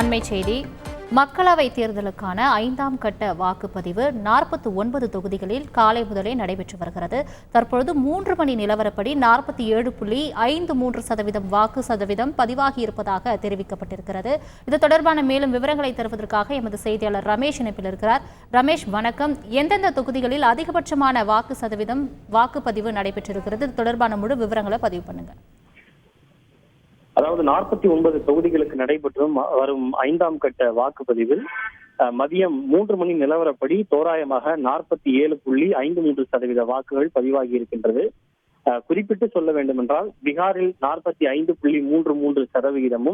அண்மை செய்தி. மக்களவை தேர்தலுக்கான 5ஆம் கட்ட வாக்குப்பதிவு 49 தொகுதிகளில் காலை முதலே நடைபெற்று வருகிறது. தற்பொழுது 3 மணி நிலவரப்படி 47.53% வாக்கு சதவீதம் பதிவாகியிருப்பதாக தெரிவிக்கப்பட்டிருக்கிறது. இது தொடர்பான மேலும் விவரங்களை தருவதற்காக எமது செய்தியாளர் ரமேஷ் இணைப்பில் இருக்கிறார். ரமேஷ், வணக்கம். எந்தெந்த தொகுதிகளில் அதிகபட்சமான வாக்கு சதவீதம் வாக்குப்பதிவு நடைபெற்றிருக்கிறது? இது தொடர்பான முழு விவரங்களை பதிவு பண்ணுங்க. அதாவது 49 தொகுதிகளுக்கு நடைபெற்றும் வரும் 5ஆம் கட்ட வாக்குப்பதிவில் மதியம் 3 மணி நிலவரப்படி தோராயமாக 47.53% வாக்குகள் பதிவாகி இருக்கின்றது. குறிப்பிட்டு சொல்ல வேண்டும் என்றால், பீகாரில் 45.33%,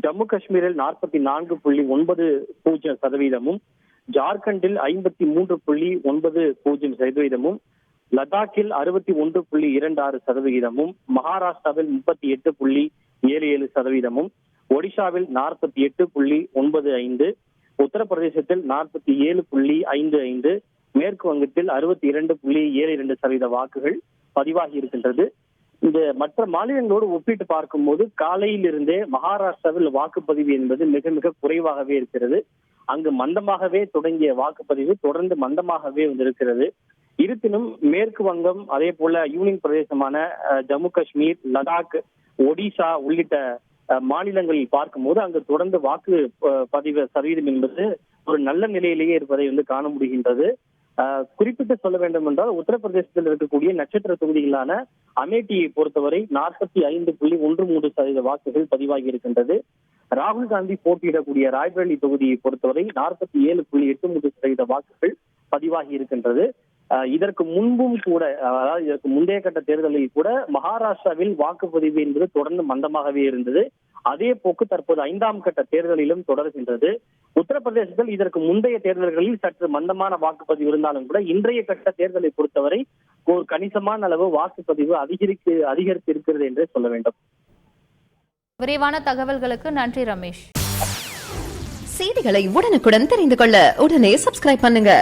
ஜம்மு காஷ்மீரில் 44.90%, ஜார்க்கண்டில் 53.90%, லடாக்கில் 61.26%, மகாராஷ்டிராவில் 38.77%, ஒடிஷாவில் 48.95%, உத்தரப்பிரதேசத்தில் 47.55%, மேற்கு வங்கத்தில் 62.72% வாக்குகள் பதிவாகி இருக்கின்றது. இந்த மற்ற மாநிலங்களோடு ஒப்பிட்டு பார்க்கும்போது காலையிலிருந்தே மகாராஷ்டிராவில் வாக்குப்பதிவு என்பது மிக மிக குறைவாகவே இருக்கிறது. அங்கு மந்தமாகவே தொடங்கிய வாக்குப்பதிவு தொடர்ந்து மந்தமாகவே இருக்கிறது. இருப்பினும் மேற்கு வங்கம், அதே போல யூனியன் பிரதேசமான ஜம்மு காஷ்மீர், லடாக், ஒடிசா உள்ளிட்ட மாநிலங்களில் பார்க்கும்போது அங்கு தொடர்ந்து வாக்கு பதிவு சதவீதம் என்பது ஒரு நல்ல நிலையிலேயே இருப்பதை காண முடிகின்றது. குறிப்பிட்டு சொல்ல வேண்டும் என்றால், உத்தரப்பிரதேசத்தில் இருக்கக்கூடிய நட்சத்திர தொகுதிகளான அமேட்டியை பொறுத்தவரை 45.13% வாக்குகள் பதிவாகி இருக்கின்றது. ராகுல் காந்தி போட்டியிடக்கூடிய ராய்பரேலி தொகுதியை பொறுத்தவரை 47.83% வாக்குகள் பதிவாகி இருக்கின்றது. இதற்கு முன்பும் கூட, அதாவது இதற்கு முந்தைய கட்ட தேர்தலில் கூட மகாராஷ்டிராவில் வாக்குப்பதிவு என்பது தொடர்ந்து மந்தமாகவே இருந்தது. அதே போக்கு தற்போது 5ஆம் கட்ட தேர்தலிலும் தொடர்கின்றது. உத்தரப்பிரதேசத்தில் இதற்கு முந்தைய தேர்தல்களில் சற்று மந்தமான வாக்குப்பதிவு இருந்தாலும் கூட இன்றைய கட்ட தேர்தலை பொறுத்தவரை ஒரு கணிசமான அளவு வாக்குப்பதிவு அதிகரித்து இருக்கிறது என்றே சொல்ல வேண்டும். விரிவான தகவல்களுக்கு நன்றி ரமேஷ். செய்திகளை உடனுக்குடன் தெரிந்து கொள்ள உடனே சப்ஸ்கிரைப் பண்ணுங்க.